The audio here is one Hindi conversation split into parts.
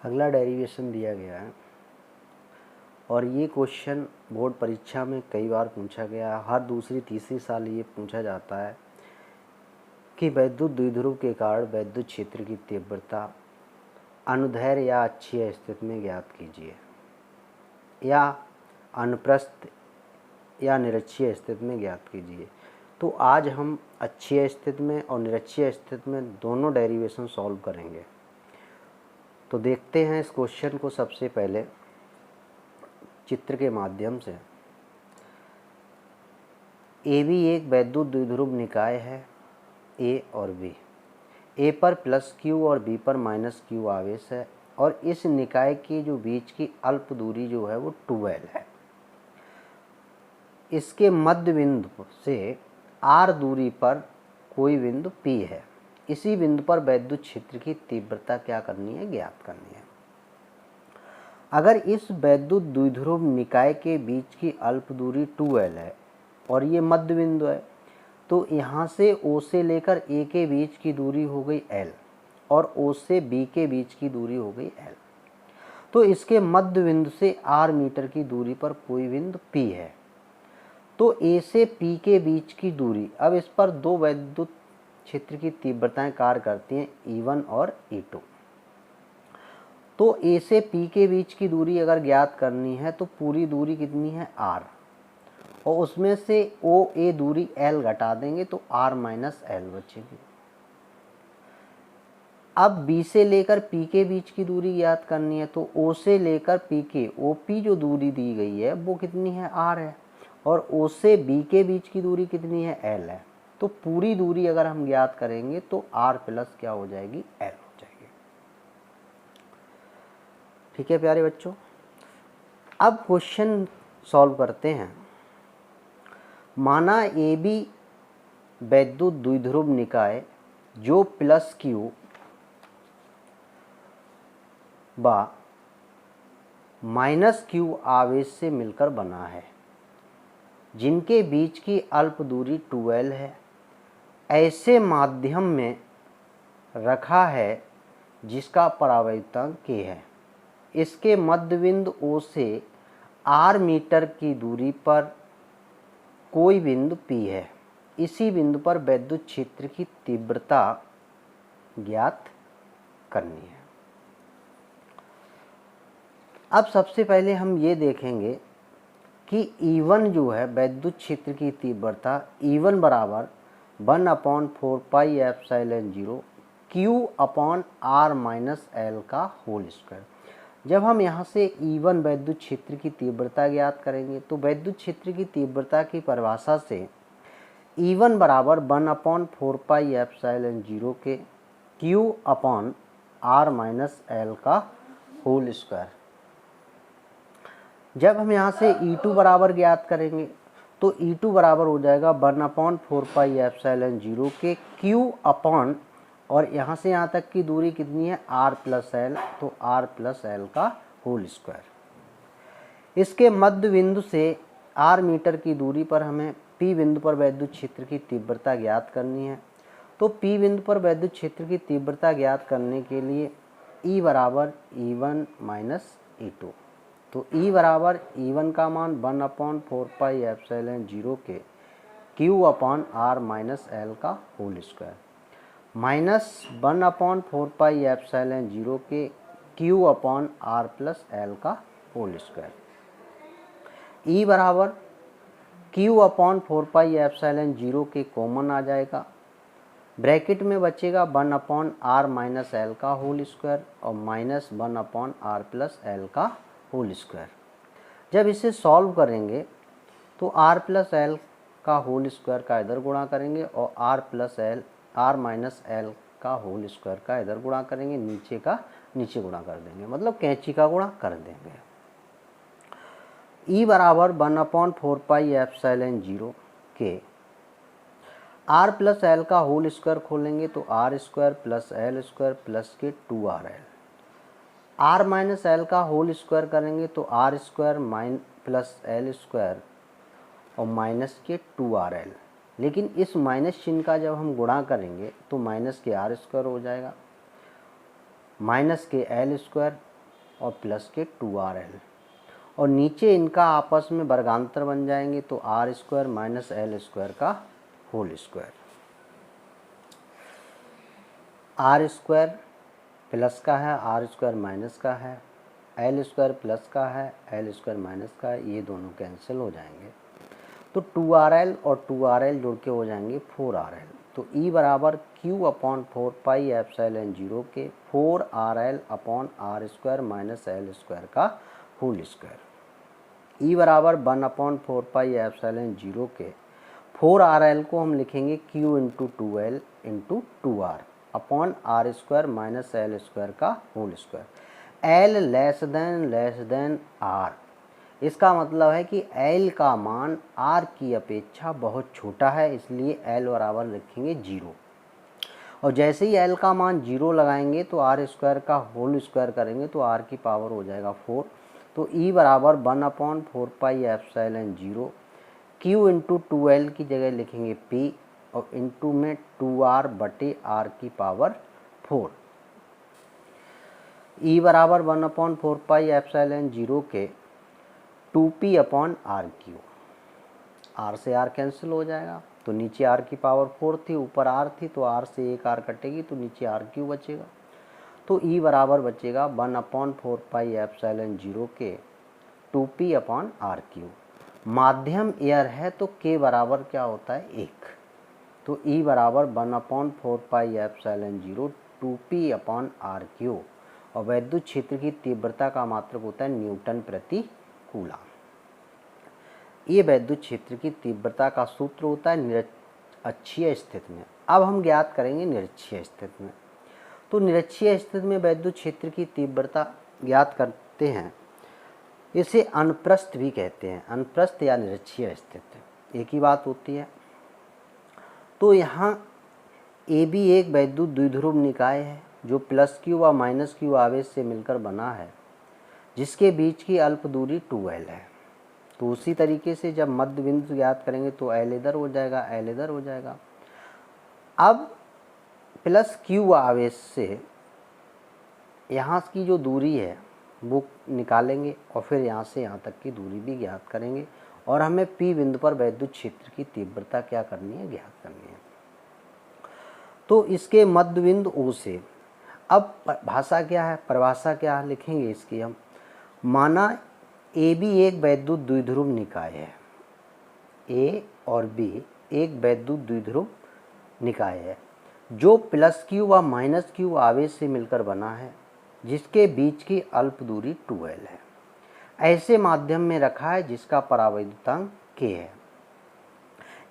अगला डेरिवेशन दिया गया है और ये क्वेश्चन बोर्ड परीक्षा में कई बार पूछा गया है। हर दूसरी तीसरी साल ये पूछा जाता है कि वैद्युत द्विध्रुव के कारण वैद्युत क्षेत्र की तीव्रता अनुदैर्ध्य या अक्षीय स्थिति में ज्ञात कीजिए, या अनुप्रस्थ या निरक्षीय स्थिति में ज्ञात कीजिए। तो आज हम अक्षीय स्थिति में और निरक्षीय स्थिति में दोनों डेरिवेशन सॉल्व करेंगे। तो देखते हैं इस क्वेश्चन को सबसे पहले चित्र के माध्यम से। ए बी एक वैद्युत द्विध्रुव निकाय है, ए और बी। ए पर प्लस क्यू और बी पर माइनस क्यू आवेश है और इस निकाय के जो बीच की अल्प दूरी जो है वो 2L है। इसके मध्य बिंदु से R दूरी पर कोई बिंदु P है। इसी बिंदु पर वैद्युत क्षेत्र की तीव्रता क्या करनी है, ज्ञात करनी है। अगर इस वैद्युत द्विध्रुव निकाय के बीच की अल्प दूरी 2L है और ये मध्य बिंदु है, तो यहाँ से O से लेकर A के बीच की दूरी हो गई L और O से B के बीच की दूरी हो गई L। तो इसके मध्य बिंदु से R मीटर की दूरी पर कोई बिंदु P है। तो A से P के बीच की दूरी, अब इस पर दो वैद्युत क्षेत्र की तीव्रताएं कार्य करती हैं, E1 और E2। तो A से P के बीच की दूरी अगर ज्ञात करनी है तो पूरी दूरी कितनी है, R, और उसमें से OA दूरी L घटा देंगे तो R माइनस L बचेगी। अब B से लेकर P के बीच की दूरी ज्ञात करनी है तो O से लेकर P के OP जो दूरी दी गई है वो कितनी है, R है, और O से B के बीच की दूरी कितनी है, L है। तो पूरी दूरी अगर हम ज्ञात करेंगे तो R प्लस क्या हो जाएगी, L हो जाएगी। ठीक है प्यारे बच्चों, अब क्वेश्चन सॉल्व करते हैं। माना ए बी वैद्युत द्विध्रुव निकाय जो प्लस क्यू व माइनस क्यू आवेश से मिलकर बना है, जिनके बीच की अल्प दूरी 2L है, ऐसे माध्यम में रखा है जिसका परावर्तनांक K है। इसके मध्य बिंदु O से R मीटर की दूरी पर कोई बिंदु P है। इसी बिंदु पर वैद्युत क्षेत्र की तीव्रता ज्ञात करनी है। अब सबसे पहले हम ये देखेंगे कि E1 जो है वैद्युत क्षेत्र की तीव्रता, E1 बराबर 1/4πε0 Q/R माइनस L का होल स्क्वायर। जब हम यहाँ से E1 वैद्युत क्षेत्र की तीव्रता ज्ञात करेंगे तो वैद्युत क्षेत्र की तीव्रता की परिभाषा से E1 बराबर 1/4πε0 के Q/R माइनस L का होल स्क्वायर। जब हम यहाँ से E2 बराबर ज्ञात करेंगे तो E2 बराबर हो जाएगा 1/4πε0 के Q/ और यहाँ से यहाँ तक की दूरी कितनी है, R प्लस L, तो R प्लस L का होल स्क्वायर। इसके मध्य बिंदु से R मीटर की दूरी पर हमें P बिंदु पर वैद्युत क्षेत्र की तीव्रता ज्ञात करनी है। तो P बिंदु पर वैद्युत क्षेत्र की तीव्रता ज्ञात करने के लिए E बराबर E1 माइनस E2। तो E बराबर E1 का मान 1/4πε0 के Q/R माइनस L का होल स्क्वायर माइनस 1/4πε0 के Q/R प्लस L का होल स्क्वायर। E बराबर Q/4πε0 के कॉमन आ जाएगा, ब्रैकेट में बचेगा 1/R माइनस L का होल स्क्वायर और माइनस 1/R प्लस L का होल स्क्वायर। जब इसे सॉल्व करेंगे तो R प्लस L का होल स्क्वायर का इधर गुणा करेंगे और R माइनस L का होल स्क्वायर का इधर गुणा करेंगे, नीचे का नीचे गुणा कर देंगे, मतलब कैंची का गुणा कर देंगे। E बराबर 1/4πε0 के R प्लस L का होल स्क्वायर खोलेंगे तो R square plus L square plus के 2RL। R माइनस L का होल स्क्वायर करेंगे तो R square plus L square और माइनस के 2RL। लेकिन इस माइनस चिन्ह का जब हम गुणा करेंगे तो माइनस के R स्क्वायर हो जाएगा, माइनस के L स्क्वायर और प्लस के 2RL, और नीचे इनका आपस में वर्गांतर बन जाएंगे तो R square minus L square का whole square. R square plus का है, आर स्क्वायर माइनस का है, एल स्क्वायर प्लस का है, एल स्क्वायर माइनस का है, ये दोनों कैंसिल हो जाएंगे तो 2RL और 2RL जोड़ के हो जाएंगे 4RL। तो E बराबर Q अपॉन 4 पाई एप्सिलॉन 0 के 4RL upon R square minus L square का होल स्क्वायर। E बराबर 1 अपॉन 4 पाई एप्सिलॉन 0 के 4RL को हम लिखेंगे Q into 2L into 2R upon R square minus L square का whole square. L less than R, इसका मतलब है कि L का मान R की अपेक्षा बहुत छोटा है, इसलिए L बराबर लिखेंगे 0। और जैसे ही L का मान 0 लगाएंगे तो आर स्क्वायर का होल स्क्वायर करेंगे तो R की पावर हो जाएगा 4। तो E बराबर 1 upon 4 pi epsilon 0 Q into 2L की जगह लिखेंगे P और इंटू में 2R बटे R की पावर 4। E बराबर 1 अपॉन 4 पाई एप्सिलॉन 0 के 2P upon R Q, R से आर कैंसिल हो जाएगा तो नीचे आर की पावर 4 थी, ऊपर आर थी, तो आर से एक आर कटेगी तो नीचे आर क्यू बचेगा। तो E बराबर बचेगा 1 अपॉन 4 पाई एप्सिलॉन 0 के 2P अपॉन आर क्यू। माध्यम एयर है तो K बराबर क्या होता है 1। तो E बराबर 1 upon 4 pi epsilon 0 2P upon R Q, और वैद्युत क्षेत्र की तीव्रता का मात्रक होता है न्यूटन प्रति कूलम। ये वैद्युत क्षेत्र की तीव्रता का सूत्र होता है निरक्षीय स्थिति में। अब हम ज्ञात करेंगे निरक्षीय स्थिति में। तो निरक्षीय स्थिति में वैद्युत क्षेत्र की तीव्रता ज्ञात करते हैं, इसे अनुप्रस्थ भी कहते हैं, अनुप्रस्थ या निरक्षीय स्थिति एक ही बात होती है। तो यहाँ AB एक वैद्युत द्विध्रुव निकाय है जो प्लस Q व माइनस Q आवेश से मिलकर बना है, जिसके बीच की अल्प दूरी 2L है। तो उसी तरीके से जब मध्य बिंदु ज्ञात करेंगे तो L इधर हो जाएगा, L इधर हो जाएगा। अब प्लस Q आवेश से यहाँ की जो दूरी है वो निकालेंगे और फिर यहाँ से यहाँ तक की दूरी भी ज्ञात करेंगे, और हमें P बिंदु पर वैद्युत क्षेत्र की तीव्रता क्या करनी है, ज्ञात करनी है। तो इसके मध्य बिंदु O से अब भाषा क्या है, परिभाषा क्या है, लिखेंगे इसकी हम। माना AB एक वैद्युत द्विध्रुव निकाय है, A और B एक वैद्युत द्विध्रुव निकाय है जो प्लस Q व माइनस Q आवेश से मिलकर बना है, जिसके बीच की अल्प दूरी 2L है। ऐसे माध्यम में रखा है जिसका परावैद्युतांक K है।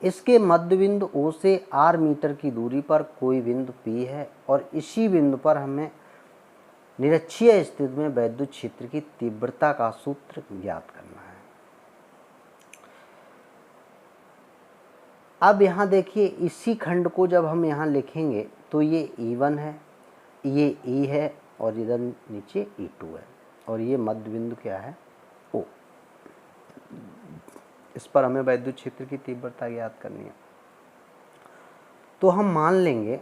इसके मध्य बिंदु O से R मीटर की दूरी पर कोई बिंदु P है, और इसी बिंदु पर हमें निरक्षीय स्थिति में वैद्युत क्षेत्र की तीव्रता का सूत्र ज्ञात करना है। अब यहाँ देखिए, इसी खंड को जब हम यहाँ लिखेंगे तो ये E1 है, ये E है, और इधर नीचे E2 है, और ये मध्य बिंदु क्या है, O। इस पर हमें वैद्युत क्षेत्र की तीव्रता ज्ञात करनी है। तो हम मान लेंगे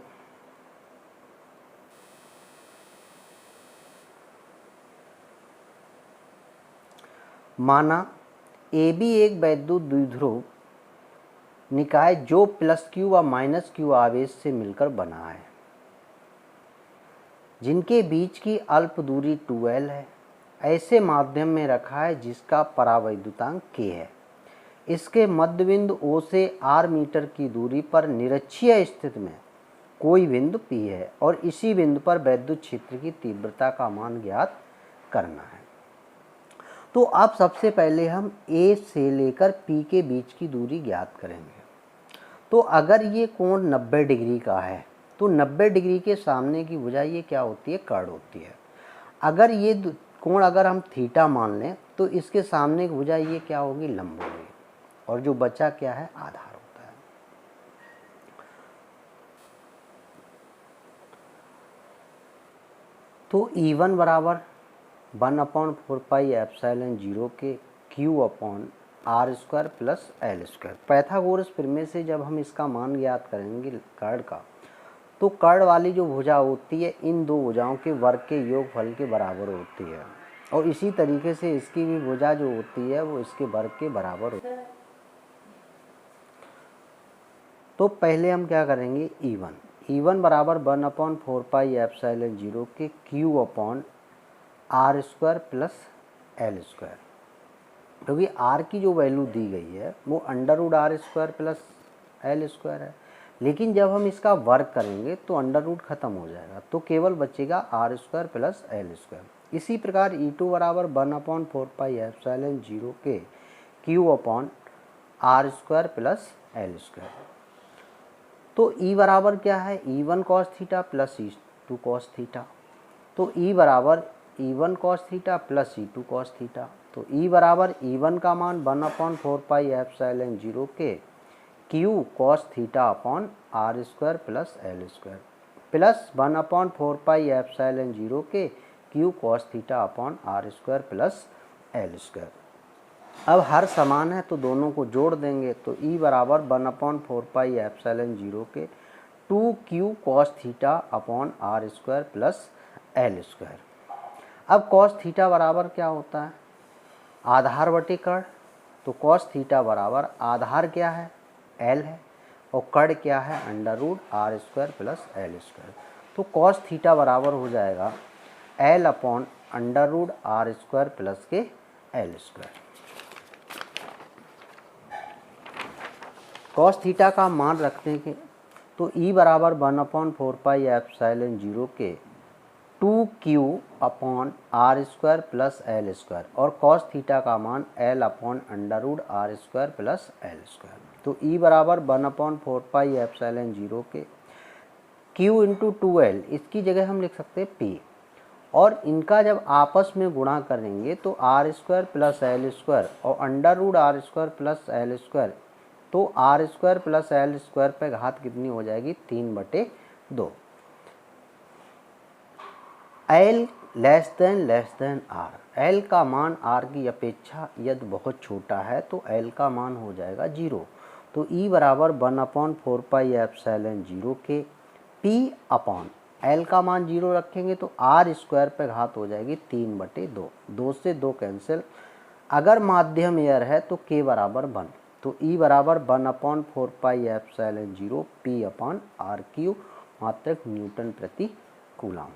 माना AB एक वैद्युत द्विध्रुव निकाय जो प्लस Q व माइनस Q आवेश से मिलकर बना है, जिनके बीच की अल्प दूरी 2L है। ऐसे माध्यम में रखा है जिसका परावैद्युतांक K है। इसके मध्य बिंदु O से R मीटर की दूरी पर निरक्षीय स्थिति में कोई बिंदु P है, और इसी बिंदु पर वैद्युत क्षेत्र की तीव्रता का मान ज्ञात करना है। तो अब सबसे पहले हम A से लेकर P के बीच की दूरी ज्ञात करेंगे। तो अगर ये कोण 90 डिग्री का है तो 90 डिग्री के सामने की भुजा ये क्या होती है, कर्ण होती है। अगर ये कोण अगर हम थीटा मान लें तो इसके सामने की भुजा ये क्या होगी, लंब होगी, और जो बचा क्या है, आधार होता है। तो E1 बराबर 1 अपॉन 4 पाई एप्सिलॉन 0 के Q upon R square plus L square. Pythagoras प्रमेय से जब हम इसका मान ज्ञात करेंगे कर्ण का, तो कर्ण वाली जो भुजा होती है इन दो भुजाओं के वर्ग के योगफल के बराबर होती है। और इसी तरीके से इसकी भी भुजा जो होती है वो इसके वर्ग के बराबर होती है। तो पहले हम क्या करेंगे, E1 बराबर 1/4πε0 के Q/r² प्लस L², क्योंकि r की जो वैल्यू दी गई है वो √r² प्लस L² है, लेकिन जब हम इसका वर्ग करेंगे तो अंडर रूट खत्म हो जाएगा, तो केवल बचेगा r² प्लस L²। इसी प्रकार E2 बराबर 1/4πε0 के Q/r² प्लस L²। तो E बराबर क्या है, E1 cos theta plus E2 cos theta. तो E बराबर E1 cos theta plus E2 cos theta. तो E बराबर E1 का मान 1/4πε0 के Q cos theta upon r² plus L² plus 1/4πε0 के Q cos theta upon r² plus L²। अब हर समान है तो दोनों को जोड़ देंगे, तो E बराबर 1/4πε0 के 2Q cos theta upon r² plus L²। अब cos थीटा बराबर क्या होता है, आधार बटे कर्ण। तो cos थीटा बराबर आधार क्या है, L है, और कर्ण क्या है, √r² प्लस L²। तो cos थीटा बराबर हो जाएगा L अपॉन √r² प्लस के L²। cos थीटा का मान रखने के तो E बराबर 1/4πε0 के 2Q upon r² plus L² और cos थीटा का मान L upon √r² plus L²। तो E बराबर 1/4πε0 के Q इंटू 2L, इसकी जगह हम लिख सकते हैं P, और इनका जब आपस में गुणा करेंगे तो r² प्लस L² और √r² प्लस L², तो r² प्लस L² पे घात कितनी हो जाएगी, 3/2। L less than R, L का मान R की अपेक्षा यदि बहुत छोटा है तो L का मान हो जाएगा 0। तो E बराबर 1/4πε0 के P अपॉन L का मान 0 रखेंगे तो r² पे घात हो जाएगी 3/2, 2 से 2 कैंसिल। अगर माध्यम एयर है तो K बराबर 1, तो E बराबर 1/4πε0 P अपॉन r³ मात्रक न्यूटन प्रति कूलम।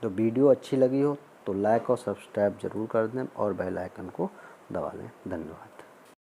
तो वीडियो अच्छी लगी हो तो लाइक और सब्सक्राइब जरूर कर दें और बेल आइकन को दबा लें। धन्यवाद।